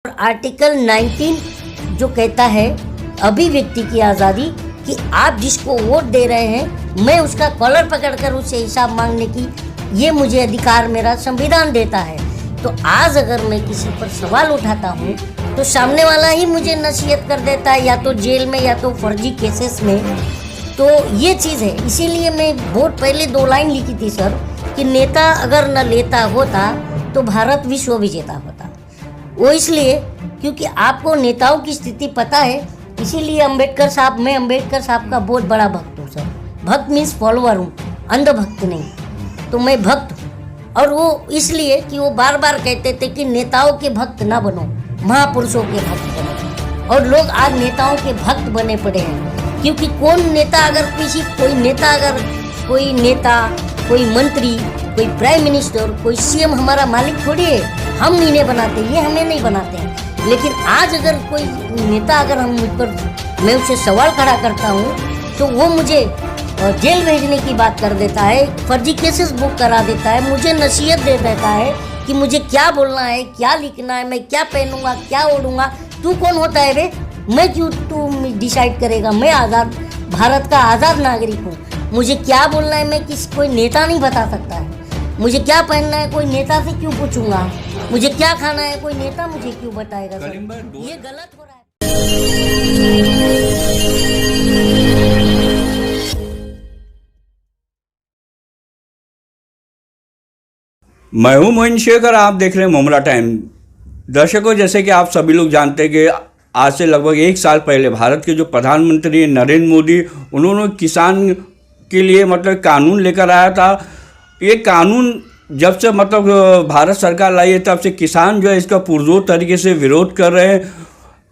Article 19 जो कहता है अभिव्यक्ति की आज़ादी, कि आप जिसको वोट दे रहे हैं मैं उसका कॉलर पकड़कर उससे हिसाब मांगने की ये मुझे अधिकार मेरा संविधान देता है। तो आज अगर मैं किसी पर सवाल उठाता हूँ तो सामने वाला ही मुझे नसीहत कर देता है, या तो जेल में या तो फर्जी केसेस में। तो ये चीज़ है, इसीलिए मैं बहुत पहले 2 लाइन लिखी थी सर कि नेता अगर न लेता होता तो भारत विश्व विजेता होता। वो इसलिए क्योंकि आपको नेताओं की स्थिति पता है, इसीलिए मैं अम्बेडकर साहब का बहुत बड़ा भक्त हूँ सर। भक्त मीन्स फॉलोअर हूँ, अंधभक्त नहीं। तो मैं भक्त हूँ, और वो इसलिए कि वो बार बार कहते थे कि नेताओं के भक्त ना बनो, महापुरुषों के भक्त बनो। और लोग आज नेताओं के भक्त बने पड़े हैं, क्योंकि कोई नेता, कोई मंत्री, कोई प्राइम मिनिस्टर, कोई सीएम हमारा मालिक थोड़ी है। हम इन्हें बनाते, ये हमें नहीं बनाते हैं। लेकिन आज अगर कोई नेता अगर मैं उससे सवाल खड़ा करता हूँ तो वो मुझे जेल भेजने की बात कर देता है, फर्जी केसेस बुक करा देता है, मुझे नसीहत दे देता है कि मुझे क्या बोलना है, क्या लिखना है, मैं क्या पहनूंगा, क्या ओढ़ूंगा। तू कौन होता है बे? मैं क्यों तू डिसाइड करेगा? मैं आज़ाद भारत का आज़ाद नागरिक हूँ। मुझे क्या बोलना है मैं कोई नेता नहीं बता सकता है। मुझे क्या पहनना है कोई नेता से क्यों पूछूंगा? मुझे क्या खाना है कोई नेता मुझे क्यों बताएगा? सर ये गलत हो रहा है। मैं हूं मोइन शेख और आप देख रहे हैं मुमरा टाइम। दर्शकों, जैसे कि आप सभी लोग जानते हैं कि आज से लगभग 1 साल पहले भारत के जो प्रधानमंत्री नरेंद्र मोदी, उन्होंने किसान के लिए कानून लेकर आया था। ये कानून जब से भारत सरकार लाई है तब से किसान जो है इसका पुरजोर तरीके से विरोध कर रहे हैं।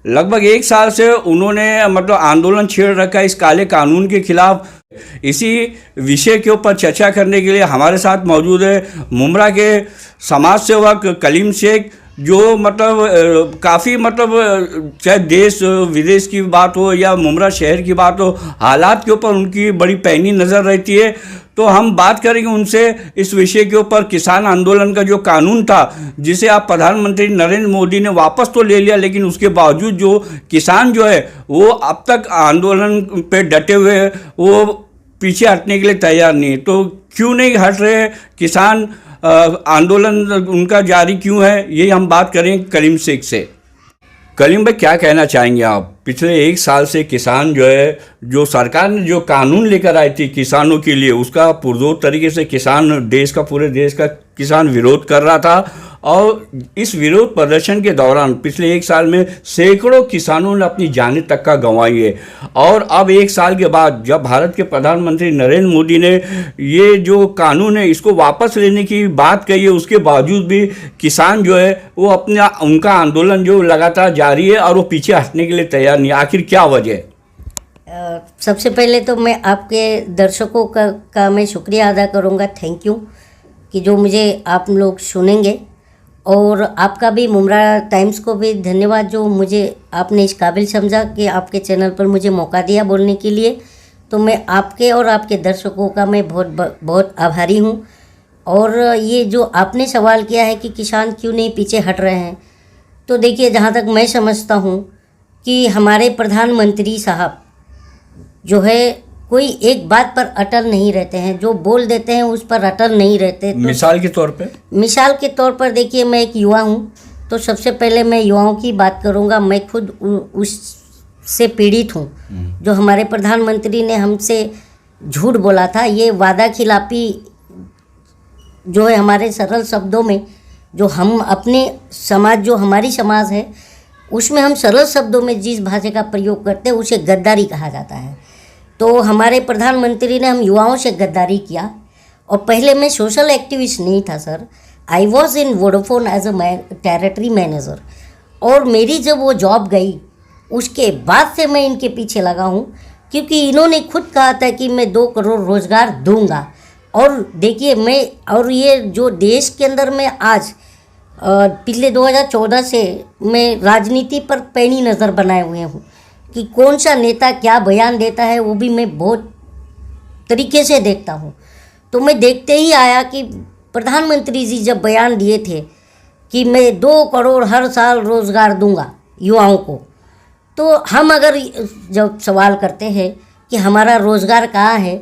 लगभग 1 साल से उन्होंने आंदोलन छेड़ रखा है इस काले कानून के खिलाफ। इसी विषय के ऊपर चर्चा करने के लिए हमारे साथ मौजूद है मुमरा के समाज सेवक कलीम शेख, जो काफ़ी चाहे देश विदेश की बात हो या मुमरा शहर की बात हो, हालात के ऊपर उनकी बड़ी पैनी नज़र रहती है। तो हम बात करेंगे उनसे इस विषय के ऊपर। किसान आंदोलन का जो कानून था, जिसे आप प्रधानमंत्री नरेंद्र मोदी ने वापस तो ले लिया, लेकिन उसके बावजूद जो किसान जो है वो अब तक आंदोलन पे डटे हुए हैं, वो पीछे हटने के लिए तैयार नहीं है। तो क्यों नहीं हट रहे किसान? आंदोलन उनका जारी क्यों है? यही हम बात करें कलीम शेख से। कलीम भाई, क्या कहना चाहेंगे आप? पिछले 1 साल से किसान जो है, जो सरकार ने जो कानून लेकर आई थी किसानों के लिए, उसका पुरजोर तरीके से पूरे देश का किसान विरोध कर रहा था। और इस विरोध प्रदर्शन के दौरान पिछले 1 साल में सैकड़ों किसानों ने अपनी जानें तक का गंवाई है। और अब 1 साल के बाद जब भारत के प्रधानमंत्री नरेंद्र मोदी ने ये जो कानून है इसको वापस लेने की बात कही है, उसके बावजूद भी किसान जो है वो उनका आंदोलन जो लगातार जारी है और वो पीछे हटने के लिए तैयार नहीं। आखिर क्या वजह? सबसे पहले तो मैं आपके दर्शकों का मैं शुक्रिया अदा करूँगा, थैंक यू, कि जो मुझे आप लोग सुनेंगे। और आपका भी मुमरा टाइम्स को भी धन्यवाद, जो मुझे आपने इस काबिल समझा कि आपके चैनल पर मुझे मौका दिया बोलने के लिए। तो मैं आपके और आपके दर्शकों का मैं बहुत आभारी हूँ। और ये जो आपने सवाल किया है कि किसान क्यों नहीं पीछे हट रहे हैं, तो देखिए, जहाँ तक मैं समझता हूँ कि हमारे प्रधानमंत्री साहब जो है कोई एक बात पर अटल नहीं रहते हैं, जो बोल देते हैं उस पर अटल नहीं रहते। तो मिसाल के तौर पर देखिए, मैं एक युवा हूँ, तो सबसे पहले मैं युवाओं की बात करूँगा। मैं खुद उससे पीड़ित हूँ जो हमारे प्रधानमंत्री ने हमसे झूठ बोला था। ये वादा खिलाफी जो है, हमारे सरल शब्दों में जो हम अपने समाज, जो हमारी समाज है, उसमें हम सरल शब्दों में जिस भाषा का प्रयोग करते हैं उसे गद्दारी कहा जाता है। तो हमारे प्रधानमंत्री ने हम युवाओं से गद्दारी किया। और पहले मैं सोशल एक्टिविस्ट नहीं था sir, I was in Vodafone as a territory manager. और मेरी जब वो जॉब गई उसके बाद से मैं इनके पीछे लगा हूँ, क्योंकि इन्होंने खुद कहा था कि मैं 2 करोड़ रोज़गार दूंगा। और देखिए, और ये जो देश के अंदर में आज पिछले 2014 से मैं राजनीति पर पैनी नज़र बनाए हुए हूँ कि कौन सा नेता क्या बयान देता है, वो भी मैं बहुत तरीके से देखता हूँ। तो मैं देखते ही आया कि प्रधानमंत्री जी जब बयान दिए थे कि मैं 2 करोड़ हर साल रोज़गार दूंगा युवाओं को। तो हम अगर जब सवाल करते हैं कि हमारा रोज़गार कहाँ है,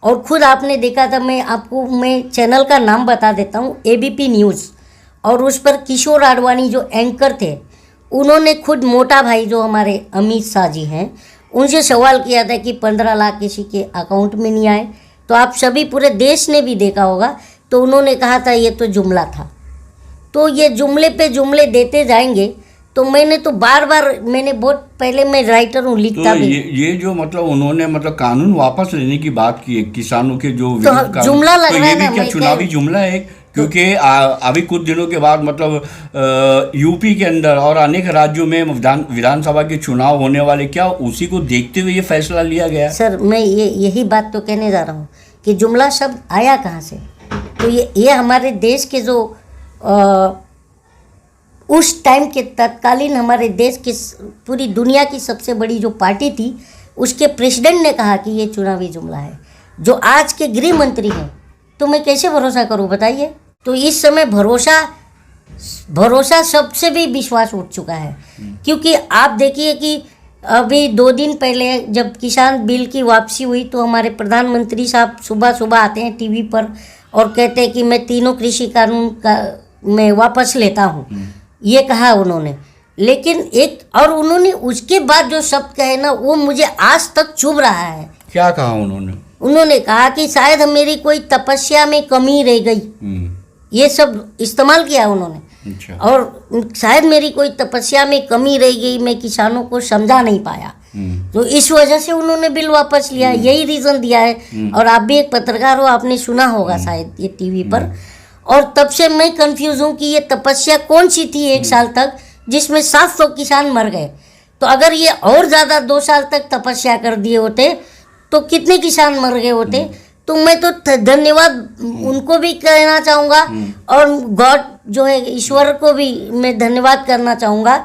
और ख़ुद आपने देखा था, मैं चैनल का नाम बता देता हूँ, ABP न्यूज़, और उस पर किशोर आडवाणी जो एंकर थे, उन्होंने खुद मोटा भाई जो हमारे अमित शाह जी हैं, उनसे सवाल किया था कि 15 लाख किसी के अकाउंट में नहीं आए। तो आप सभी पूरे देश ने भी देखा होगा, तो उन्होंने कहा था ये तो जुमला था। तो ये जुमले पे जुमले देते जाएंगे। तो मैंने तो मैंने बहुत पहले, मैं राइटर हूँ, लिखता तो भी। ये जो मतलब उन्होंने मतलब कानून वापस लेने की बात की है किसानों के जो तो विरोध कानून, जुमला लग तो रहा ये है भी ना, क्या मैं चुनावी जुमला है? क्योंकि अभी कुछ दिनों के बाद मतलब यूपी के अंदर और अनेक राज्यों में विधानसभा के चुनाव होने वाले, क्या उसी को देखते हुए ये फैसला लिया गया? सर, मैं यही बात तो कहने जा रहा हूँ कि जुमला शब्द आया कहाँ से। तो ये हमारे देश के जो उस टाइम के तत्कालीन हमारे देश की पूरी दुनिया की सबसे बड़ी जो पार्टी थी, उसके प्रेसिडेंट ने कहा कि ये चुनावी जुमला है, जो आज के गृह मंत्री हैं। तो मैं कैसे भरोसा करूं बताइए। तो इस समय भरोसा सबसे भी विश्वास उठ चुका है। क्योंकि आप देखिए कि अभी 2 दिन पहले जब किसान बिल की वापसी हुई, तो हमारे प्रधानमंत्री साहब सुबह सुबह आते हैं टीवी पर और कहते हैं कि मैं तीनों कृषि कानून का मैं वापस लेता हूँ, ये कहा उन्होंने। लेकिन उन्होंने उसके बाद जो शब्द कहे ना, वो मुझे आज तक चुभ रहा है। क्या कहा उन्होंने? उन्होंने कहा कि शायद मेरी कोई तपस्या में कमी रह गई, ये सब इस्तेमाल किया उन्होंने। अच्छा। और शायद मेरी कोई तपस्या में कमी रह गई, मैं किसानों को समझा नहीं पाया, तो इस वजह से उन्होंने बिल वापस लिया, यही रीज़न दिया है। और आप भी एक पत्रकार हो, आपने सुना होगा शायद ये टीवी पर। और तब से मैं कंफ्यूज हूँ कि ये तपस्या कौन सी थी 1 साल तक, जिसमें 700 किसान मर गए। तो अगर ये और ज़्यादा 2 साल तक तपस्या कर दिए होते तो कितने किसान मर गए होते। तो मैं तो धन्यवाद उनको भी कहना चाहूँगा, और गॉड जो है, ईश्वर को भी मैं धन्यवाद करना चाहूँगा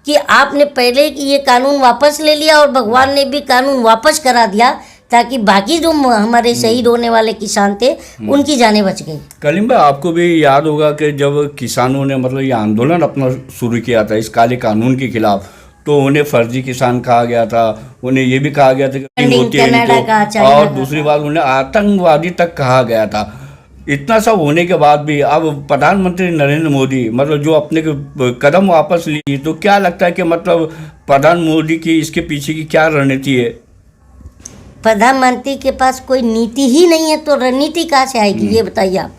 कि आपने पहले ये कानून वापस ले लिया और भगवान ने भी कानून वापस करा दिया, ताकि बाकी जो हमारे शहीद होने वाले किसान थे उनकी जानें बच गई। कलीम भाई, आपको भी याद होगा कि जब किसानों ने मतलब ये आंदोलन अपना शुरू किया था इस काले कानून के खिलाफ, तो उन्हें फर्जी किसान कहा गया था, उन्हें ये भी कहा गया था कि होती है इनको, और दूसरी बात उन्हें आतंकवादी तक कहा गया था। इतना सब होने के बाद भी अब प्रधानमंत्री नरेंद्र मोदी मतलब जो अपने कदम वापस लिए, तो क्या लगता है कि मतलब प्रधानमंत्री मोदी की इसके पीछे की क्या रणनीति है? प्रधानमंत्री के पास कोई नीति ही नहीं है, तो रणनीति कहाँ से आएगी, ये बताइए आप।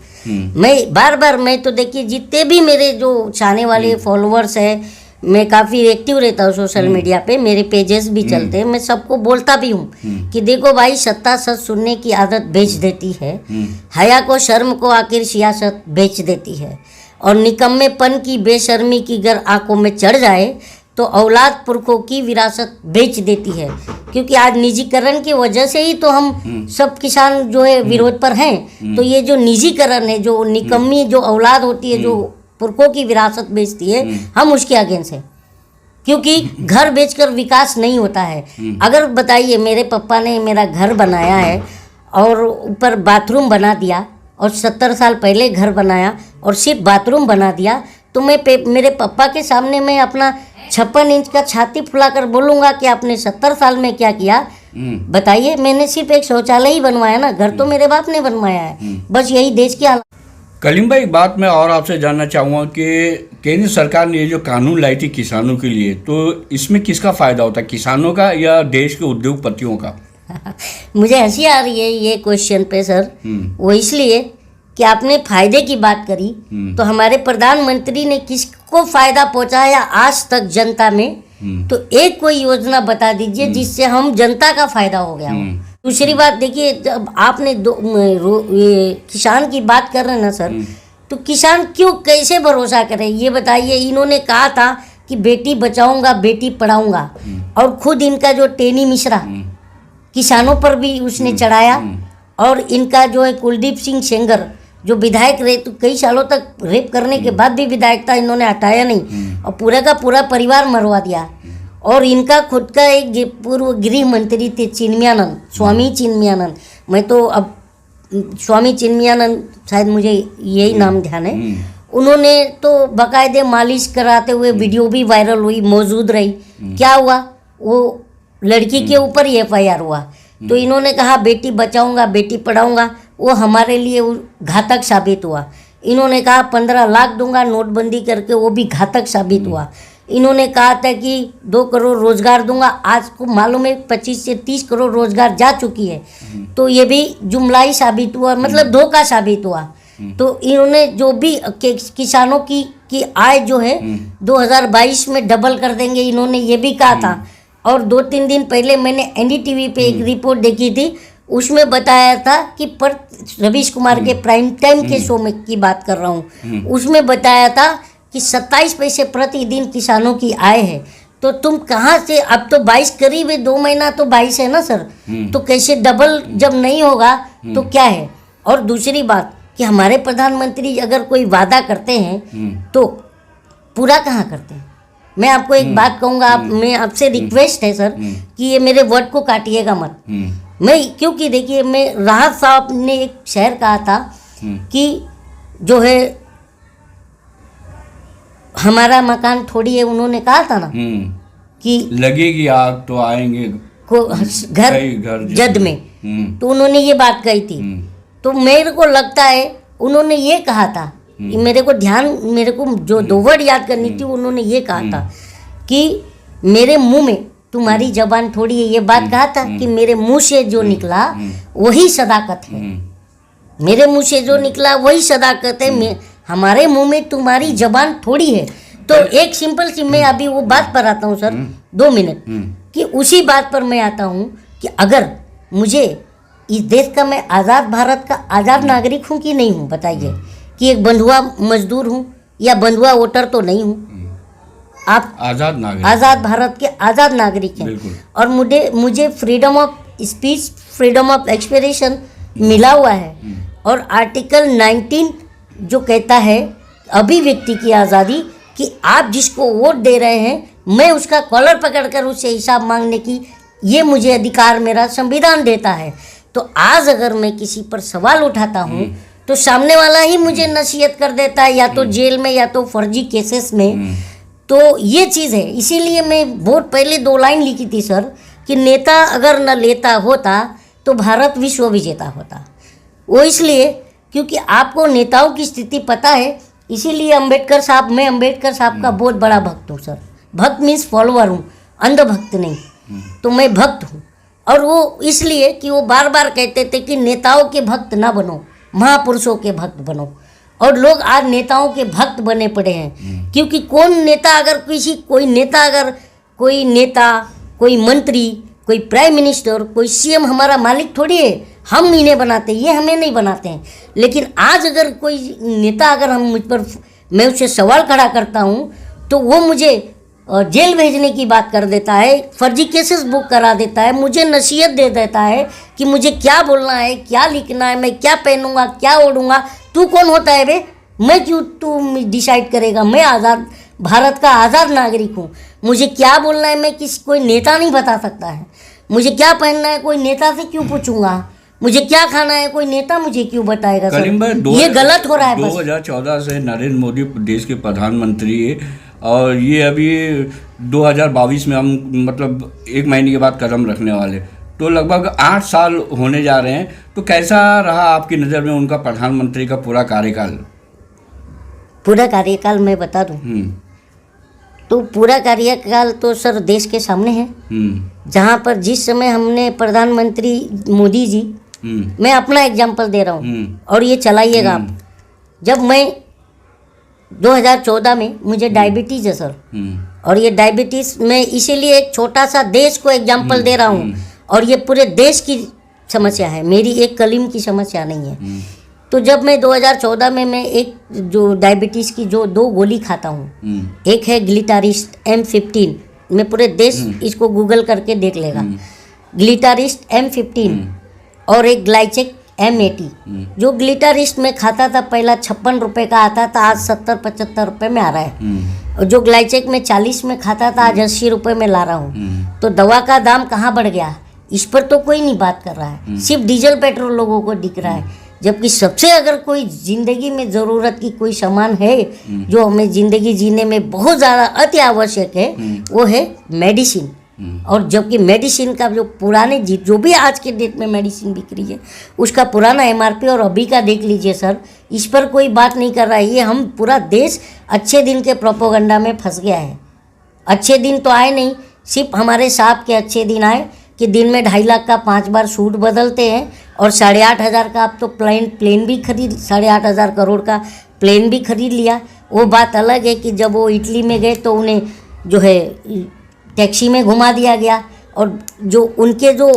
मैं तो देखिए, जितने भी मेरे जो चाहने वाले फॉलोअर्स हैं, मैं काफ़ी एक्टिव रहता हूँ सोशल मीडिया पे, मेरे पेजेस भी चलते हैं, मैं सबको बोलता भी हूँ कि देखो भाई, सत्ता सच सुनने की आदत बेच देती है, हया को शर्म को आखिर सियासत बेच देती है, और निकम्मेपन की बेशर्मी की अगर आंखों में चढ़ जाए तो औलाद पुरखों की विरासत बेच देती है। क्योंकि आज निजीकरण की वजह से ही तो हम सब किसान जो है विरोध पर हैं। तो ये जो निजीकरण है, जो निकम्मी जो औलाद होती है, जो पुरखों की विरासत बेचती है, हम उसके अगेंस्ट हैं। क्योंकि घर बेचकर विकास नहीं होता है। अगर बताइए, मेरे पापा ने मेरा घर बनाया है और ऊपर बाथरूम बना दिया, और 70 साल पहले घर बनाया और सिर्फ बाथरूम बना दिया, तो मैं मेरे पापा के सामने मैं अपना 56 इंच का छाती फुलाकर बोलूँगा कि आपने 70 साल में क्या किया? बताइए, मैंने सिर्फ एक शौचालय ही बनवाया ना, घर तो मेरे बाप ने बनवाया है। बस यही देश की हालत। कलीम भाई, एक बात मैं और आपसे जानना चाहूँगा कि केंद्र सरकार ने ये जो कानून लाई थी किसानों के लिए, तो इसमें किसका फ़ायदा होता है, किसानों का या देश के उद्योगपतियों का? मुझे हंसी आ रही है ये क्वेश्चन पे सर। वो इसलिए कि आपने फायदे की बात करी, तो हमारे प्रधानमंत्री ने किसको फायदा पहुंचाया आज तक जनता में? तो एक कोई योजना बता दीजिए जिससे हम जनता का फायदा हो गया हो। दूसरी बात देखिए, जब आपने किसान की बात कर रहे हैं ना सर, तो किसान क्यों कैसे भरोसा करे ये बताइए। इन्होंने कहा था कि बेटी बचाऊंगा बेटी पढ़ाऊंगा, और खुद इनका जो टेनी मिश्रा किसानों पर भी उसने चढ़ाया, और इनका जो है कुलदीप सिंह सेंगर जो विधायक रहे, तो कई सालों तक रेप करने के बाद भी विधायकता इन्होंने हटाया नहीं, और पूरा का पूरा परिवार मरवा दिया। और इनका खुद का एक पूर्व गृह मंत्री थे चिन्मयानंद, स्वामी चिन्मयानंद, मैं तो अब स्वामी चिन्मयानंद शायद मुझे यही नाम ध्यान है, उन्होंने तो बाकायदे मालिश कराते हुए वीडियो भी वायरल हुई, मौजूद रही। क्या हुआ, वो लड़की के ऊपर ही FIR हुआ। तो इन्होंने कहा बेटी बचाऊंगा, बेटी पढ़ाऊंगा, वो हमारे लिए घातक साबित हुआ। इन्होंने कहा 15 लाख दूंगा नोटबंदी करके, वो भी घातक साबित हुआ। इन्होंने कहा था कि 2 करोड़ रोजगार दूंगा, आज को मालूम है 25 से 30 करोड़ रोजगार जा चुकी है। तो ये भी जुमला ही साबित हुआ, मतलब धोखा साबित हुआ। तो इन्होंने जो भी किसानों की आय जो है 2022 में डबल कर देंगे, इन्होंने ये भी कहा था। और 2-3 दिन पहले मैंने NDTV पे एक रिपोर्ट देखी थी, उसमें बताया था कि पर रवीश कुमार के प्राइम टाइम के शो में की बात कर रहा हूँ, उसमें बताया था कि 27 पैसे प्रतिदिन किसानों की आय है। तो तुम कहाँ से, अब तो 22 करीब है, 2 महीना तो 22 है ना सर, तो कैसे डबल जब नहीं होगा तो क्या है। और दूसरी बात कि हमारे प्रधानमंत्री अगर कोई वादा करते हैं तो पूरा कहाँ करते हैं। मैं आपको एक बात कहूँगा, मैं आपसे रिक्वेस्ट है सर कि ये मेरे वर्ड को काटिएगा मत। मैं क्योंकि देखिए, मैं राहत साहब ने एक शेर कहा था कि जो है हमारा मकान थोड़ी है, उन्होंने कहा था ना कि लगेगी आग तो आएंगे घर जद में, तो उन्होंने ये बात कही थी। तो मेरे को लगता है उन्होंने ये कहा था, मेरे को जो 2 वर्ड याद करनी थी, उन्होंने ये कहा था कि मेरे मुंह में तुम्हारी जबान थोड़ी है। ये बात कहा था कि मेरे मुंह से जो निकला वही सदाकत है, मेरे मुंह से जो निकला वही सदाकत है, हमारे मुंह में तुम्हारी जबान थोड़ी है। तो एक सिंपल सी, मैं अभी वो बात पर आता हूँ सर, 2 मिनट, कि उसी बात पर मैं आता हूँ कि अगर मुझे इस देश का, मैं आज़ाद भारत का आज़ाद नागरिक हूँ कि नहीं हूँ, बताइए, कि एक बंधुआ मजदूर हूँ या बंधुआ वोटर तो नहीं हूँ। आप आज़ाद भारत के आज़ाद नागरिक हैं, और मुझे freedom of speech, freedom of expression मिला हुआ है। और आर्टिकल 19 जो कहता है अभिव्यक्ति की आज़ादी, कि आप जिसको वोट दे रहे हैं, मैं उसका कॉलर पकड़कर उससे हिसाब मांगने की, ये मुझे अधिकार मेरा संविधान देता है। तो आज अगर मैं किसी पर सवाल उठाता हूँ तो सामने वाला ही मुझे नसीहत कर देता है, या तो जेल में या तो फर्जी केसेस में। तो ये चीज़ है, इसीलिए मैं बहुत पहले 2 लाइन लिखी थी सर, कि नेता अगर न लेता होता तो भारत विश्व विजेता होता। वो इसलिए क्योंकि आपको नेताओं की स्थिति पता है, इसीलिए अंबेडकर साहब, मैं अंबेडकर साहब का बहुत बड़ा भक्त हूँ सर। भक्त मीन्स फॉलोअर हूँ, अंध भक्त नहीं। तो मैं भक्त हूँ, और वो इसलिए कि वो बार बार कहते थे कि नेताओं के भक्त ना बनो, महापुरुषों के भक्त बनो। और लोग आज नेताओं के भक्त बने पड़े हैं, क्योंकि कोई नेता, कोई मंत्री, कोई प्राइम मिनिस्टर, कोई CM हमारा मालिक थोड़ी है, हम इन्हें बनाते हैं, ये हमें नहीं बनाते हैं। लेकिन आज अगर कोई नेता, अगर मैं उससे सवाल खड़ा करता हूँ तो वो मुझे जेल भेजने की बात कर देता है, फर्जी केसेस बुक करा देता है, मुझे नसीहत दे देता है कि मुझे क्या बोलना है, क्या लिखना है, मैं क्या पहनूंगा, क्या ओढ़ूंगा। तू कौन होता है बे, मैं क्यों, तू डिसाइड करेगा। मैं आज़ाद भारत का आज़ाद नागरिक हूँ, मुझे क्या बोलना है मैं कोई नेता नहीं बता सकता है। मुझे क्या पहनना है कोई नेता से क्यों पूछूंगा, मुझे क्या खाना है कोई नेता मुझे क्यों बताएगा। सर ये गलत हो रहा है। 2014 से नरेंद्र मोदी देश के प्रधानमंत्री है, और ये अभी 2022 में हम मतलब 1 महीने के बाद कदम रखने वाले, तो लगभग 8 साल होने जा रहे हैं। तो कैसा रहा आपकी नज़र में उनका प्रधानमंत्री का पूरा कार्यकाल? पूरा कार्यकाल मैं बता दूं तो पूरा कार्यकाल तो सर देश के सामने है। जहाँ पर जिस समय हमने प्रधानमंत्री मोदी जी, मैं अपना एग्जांपल दे रहा हूँ और ये चलाइएगा आप। जब मैं 2014 में मुझे डायबिटीज़ है सर, और ये डायबिटीज़ मैं इसीलिए एक छोटा सा देश को एग्जांपल दे रहा हूँ, और ये पूरे देश की समस्या है, मेरी एक कलीम की समस्या नहीं है। तो जब मैं 2014 में मैं एक जो डायबिटीज़ की जो 2 गोली खाता हूँ, एक है ग्लिटारिस्ट M15, मैं पूरे देश इसको गूगल करके देख लेगा, ग्लिटारिस्ट M15, और एक ग्लाइचेक M80। जो ग्लिटारिस्ट में खाता था पहला 56 रुपये का आता था, आज 70-75 रुपये में आ रहा है। और जो ग्लाइचेक में 40 में खाता था, आज 80 रुपये में ला रहा हूँ। तो दवा का दाम कहाँ बढ़ गया, इस पर तो कोई नहीं बात कर रहा है, सिर्फ डीजल पेट्रोल लोगों को दिख रहा है। जबकि सबसे अगर कोई जिंदगी में ज़रूरत की कोई सामान है जो हमें ज़िंदगी जीने में बहुत ज़्यादा अति आवश्यक है, वो है मेडिसिन। और जबकि मेडिसिन का जो पुराने जो भी आज के डेट में मेडिसिन बिक रही है उसका पुराना एमआरपी और अभी का देख लीजिए सर, इस पर कोई बात नहीं कर रहा है। ये हम पूरा देश अच्छे दिन के प्रोपोगंडा में फंस गया है। अच्छे दिन तो आए नहीं, सिर्फ हमारे साहब के अच्छे दिन आए कि दिन में 2.5 लाख का 5 बार सूट बदलते हैं और 8,500 का अब तो प्लेन भी खरीद 8,500 करोड़ का प्लेन भी खरीद लिया। वो बात अलग है कि जब वो इटली में गए तो उन्हें जो है टैक्सी में घुमा दिया गया। और जो उनके जो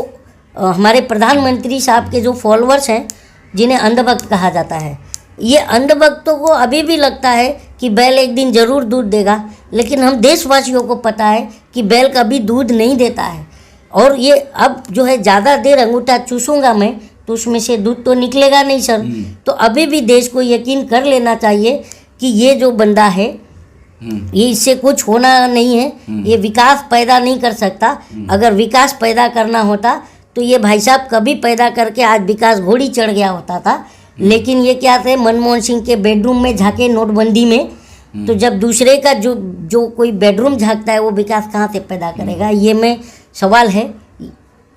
हमारे प्रधानमंत्री साहब के जो फॉलोअर्स हैं जिन्हें अंधभक्त कहा जाता है, ये अंधभक्तों को अभी भी लगता है कि बैल एक दिन ज़रूर दूध देगा, लेकिन हम देशवासियों को पता है कि बैल कभी दूध नहीं देता है। और ये अब जो है ज़्यादा देर अंगूठा चूसूंगा मैं तो उसमें से दूध तो निकलेगा नहीं सर। तो अभी भी देश को यकीन कर लेना चाहिए कि ये जो बंदा है ये इससे कुछ होना नहीं है, ये विकास पैदा नहीं कर सकता। अगर विकास पैदा करना होता तो ये भाई साहब कभी पैदा करके आज विकास घोड़ी चढ़ गया होता था। लेकिन ये क्या थे, मनमोहन सिंह के बेडरूम में झांके नोटबंदी में, तो जब दूसरे का जो कोई बेडरूम झांकता है वो विकास कहाँ से पैदा करेगा? ये में सवाल है,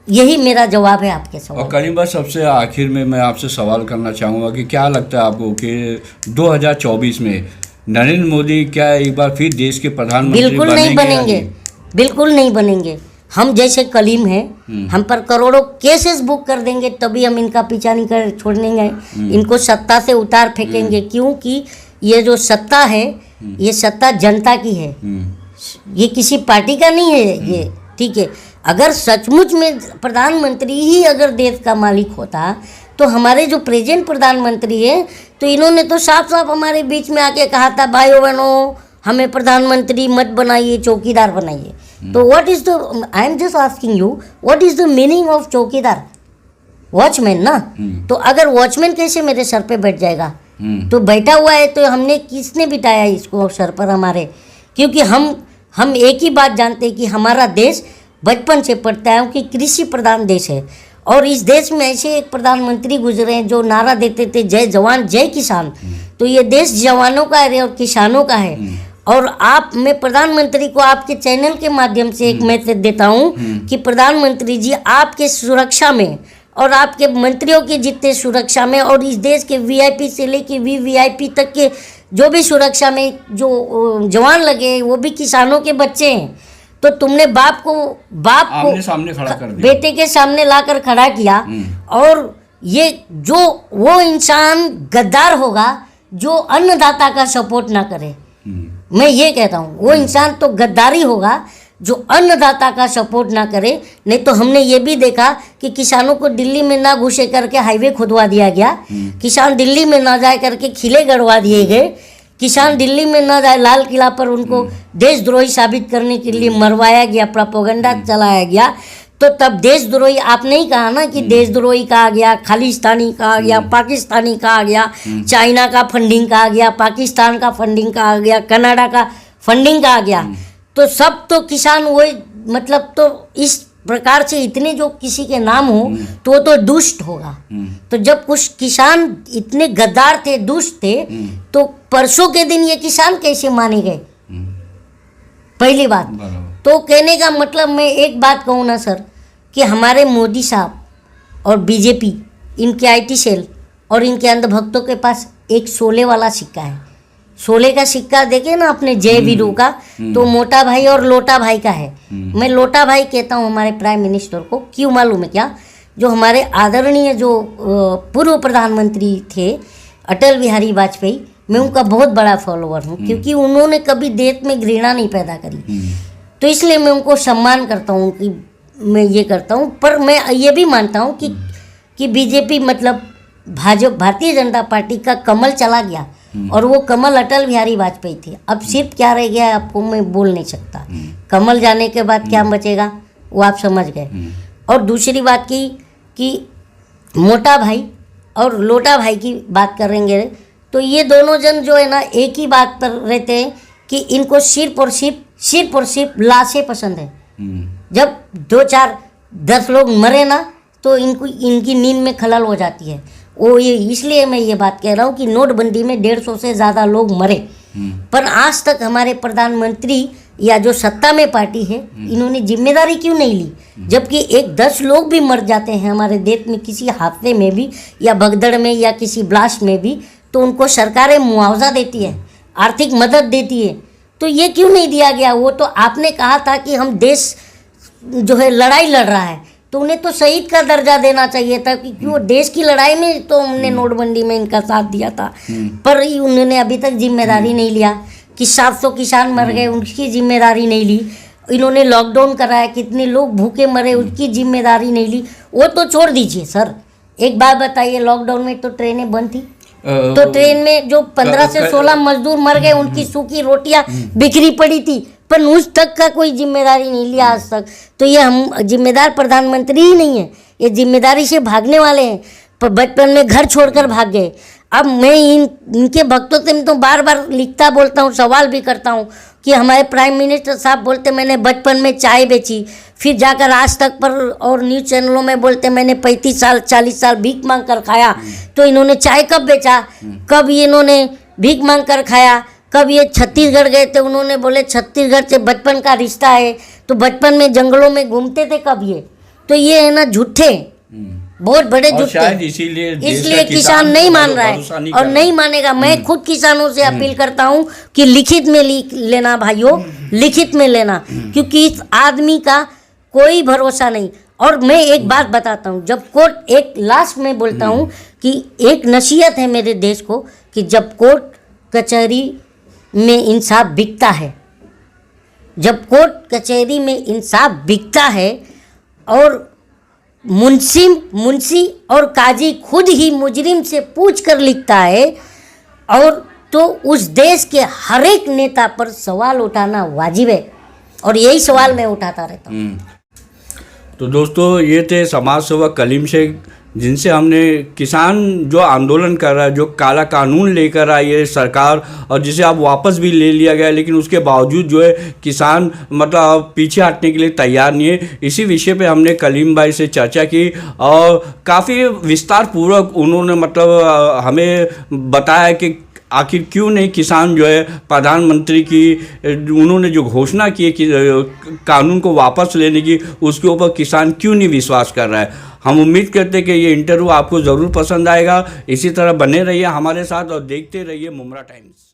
यही मेरा जवाब है आपके सवाल। और करीब बस सबसे आखिर में मैं आपसे सवाल करना चाहूँगा कि क्या लगता है आपको कि 2024 में नरेंद्र मोदी क्या एक बार फिर देश के प्रधानमंत्री बिल्कुल नहीं बनेंगे, बिल्कुल नहीं बनेंगे। हम जैसे कलीम हैं, हम पर करोड़ों केसेस बुक कर देंगे तभी हम इनका पीछा नहीं कर छोड़ेंगे, इनको सत्ता से उतार फेंकेंगे। क्योंकि ये जो सत्ता है ये सत्ता जनता की है, ये किसी पार्टी का नहीं है ये, ठीक है। अगर सचमुच में प्रधानमंत्री ही अगर देश का मालिक होता तो हमारे जो प्रेजेंट प्रधानमंत्री है तो इन्होंने तो साफ साफ हमारे बीच में आके कहा था, भाइयों बहनों हमें प्रधानमंत्री मत बनाइए, चौकीदार बनाइए। तो what is the, I am just asking you, what is the meaning of चौकीदार? वॉचमैन ना। तो अगर वॉचमैन कैसे मेरे सर पे बैठ जाएगा? तो बैठा हुआ है तो हमने किसने बिठाया इसको सर पर हमारे? क्योंकि हम एक ही बात जानते हैं कि हमारा देश बचपन से पढ़ता है कि कृषि प्रधान देश है। और इस देश में ऐसे एक प्रधानमंत्री गुजरे हैं जो नारा देते थे जय जवान जय किसान। तो ये देश जवानों का है और किसानों का है। और मैं प्रधानमंत्री को आपके चैनल के माध्यम से एक मैसेज देता हूँ कि प्रधानमंत्री जी आपके सुरक्षा में और आपके मंत्रियों के जितने सुरक्षा में और इस देश के वीआईपी से लेके वीवीआईपी तक के जो भी सुरक्षा में जो जवान लगे वो भी किसानों के बच्चे हैं। तो तुमने बाप को सामने खड़ा कर दिया, बेटे के सामने लाकर खड़ा किया। और ये जो वो इंसान गद्दार होगा जो अन्नदाता का सपोर्ट ना करे। मैं ये कहता हूँ वो इंसान तो गद्दारी होगा जो अन्नदाता का सपोर्ट ना करे। नहीं तो हमने ये भी देखा कि किसानों को दिल्ली में ना घुसे करके हाईवे खुदवा दिया गया, किसान दिल्ली में ना जाए करके खिले गड़वा दिए गए, किसान दिल्ली में ना जाए लाल किला पर उनको देशद्रोही साबित करने के लिए मरवाया गया, प्रोपोगंडा चलाया गया। तो तब देशद्रोही आपने ही कहा ना कि देशद्रोही कहा गया, खालिस्तानी कहा गया, पाकिस्तानी कहा गया, चाइना का फंडिंग कहा गया, पाकिस्तान का फंडिंग कहा गया, कनाडा का फंडिंग कहा गया। तो सब तो किसान वही, मतलब तो इस प्रकार से इतने जो किसी के नाम हो तो दुष्ट होगा। तो जब कुछ किसान इतने गद्दार थे, दुष्ट थे, तो परसों के दिन ये किसान कैसे माने गए? पहली बात। तो कहने का मतलब मैं एक बात कहूँ ना सर कि हमारे मोदी साहब और बीजेपी, इनके आईटी सेल और इनके अंधभक्तों के पास एक 16 वाला सिक्का है। 16 का सिक्का देखे ना अपने जय वीरू का, तो मोटा भाई और लोटा भाई का है। मैं लोटा भाई कहता हूँ हमारे प्राइम मिनिस्टर को, क्यों मालूम है क्या? जो हमारे आदरणीय जो पूर्व प्रधानमंत्री थे अटल बिहारी वाजपेयी, मैं उनका बहुत बड़ा फॉलोअर हूँ क्योंकि उन्होंने कभी देश में घृणा नहीं पैदा करी। तो इसलिए मैं उनको सम्मान करता हूँ कि मैं ये करता हूँ। पर मैं ये भी मानता हूँ कि बीजेपी मतलब भारतीय जनता पार्टी का कमल चला गया और वो कमल अटल बिहारी वाजपेयी थे। अब सिर्फ क्या रह गया आपको मैं बोल नहीं सकता। कमल जाने के बाद क्या बचेगा वो आप समझ गए। और दूसरी बात की कि मोटा भाई और लोटा भाई की बात करेंगे तो ये दोनों जन जो है ना एक ही बात पर रहते हैं कि इनको सिर्फ और सिर्फ लाशें पसंद है। जब 2 4 10 लोग मरे ना तो इनकी नींद में खलल हो जाती है। वो ये इसलिए मैं ये बात कह रहा हूँ कि नोटबंदी में 150 से ज़्यादा लोग मरे, पर आज तक हमारे प्रधानमंत्री या जो सत्ता में पार्टी है इन्होंने जिम्मेदारी क्यों नहीं ली? जबकि 10 लोग भी मर जाते हैं हमारे देश में किसी हादसे में भी या भगदड़ में या किसी ब्लास्ट में भी, तो उनको सरकारें मुआवजा देती है, आर्थिक मदद देती है। तो ये क्यों नहीं दिया गया? वो तो आपने कहा था कि हम देश जो है लड़ाई लड़ रहा है, तो उन्हें तो शहीद का दर्जा देना चाहिए था, क्योंकि वो देश की लड़ाई में तो हमने नोटबंदी में इनका साथ दिया था। पर उन्होंने अभी तक जिम्मेदारी नहीं लिया कि 700 किसान मर गए, उनकी जिम्मेदारी नहीं ली। इन्होंने लॉकडाउन कराया, कितने लोग भूखे मरे, उसकी जिम्मेदारी नहीं ली। वो तो छोड़ दीजिए सर, एक बात बताइए, लॉकडाउन में तो ट्रेनें बंद थी, तो ट्रेन में जो 15 से 16 मजदूर मर गए, उनकी सूखी रोटियां बिखरी पड़ी थी, पर उस तक का कोई जिम्मेदारी नहीं लिया आज तक। तो ये हम जिम्मेदार प्रधानमंत्री ही नहीं है, ये जिम्मेदारी से भागने वाले हैं। पर बचपन में घर छोड़कर भाग गए। अब मैं इनके भक्तों से तो बार बार लिखता बोलता हूँ, सवाल भी करता हूँ कि हमारे प्राइम मिनिस्टर साहब बोलते मैंने बचपन में चाय बेची, फिर जाकर आज तक पर और न्यूज़ चैनलों में बोलते मैंने 35 साल 40 साल भीख मांग कर खाया। तो इन्होंने चाय कब बेचा? कब इन्होंने भीख मांग कर खाया? कब ये छत्तीसगढ़ गए थे, उन्होंने बोले छत्तीसगढ़ से बचपन का रिश्ता है, तो बचपन में जंगलों में घूमते थे कब ये? तो ये है ना झूठे, बहुत बड़े झूठे, इसलिए किसान नहीं मान रहा है और नहीं मानेगा। मैं खुद किसानों से अपील करता हूँ कि लिखित में लेना भाइयों, लिखित में लेना, क्योंकि इस आदमी का कोई भरोसा नहीं। और मैं एक बात बताता हूँ, जब कोर्ट, एक लास्ट में बोलता हूँ कि एक नसीहत है मेरे देश को कि जब कोर्ट कचहरी में इंसाफ बिकता है, जब कोर्ट कचहरी में इंसाफ बिकता है और मुंशी और काजी खुद ही मुजरिम से पूछ कर लिखता है, और तो उस देश के हर एक नेता पर सवाल उठाना वाजिब है, और यही सवाल मैं उठाता रहता हूँ। तो दोस्तों, ये थे समाज सेवक कलीम शेख, जिनसे हमने किसान जो आंदोलन कर रहा है, जो काला कानून लेकर आई है सरकार और जिसे अब वापस भी ले लिया गया, लेकिन उसके बावजूद जो है किसान मतलब पीछे हटने के लिए तैयार नहीं है। इसी विषय पे हमने कलीम भाई से चर्चा की और काफ़ी विस्तार पूर्वक उन्होंने मतलब हमें बताया कि आखिर क्यों नहीं किसान जो है प्रधानमंत्री की उन्होंने जो घोषणा की है कि कानून को वापस लेने की, उसके ऊपर किसान क्यों नहीं विश्वास कर रहा है। हम उम्मीद करते हैं कि ये इंटरव्यू आपको ज़रूर पसंद आएगा। इसी तरह बने रहिए हमारे साथ और देखते रहिए मुमरा टाइम्स।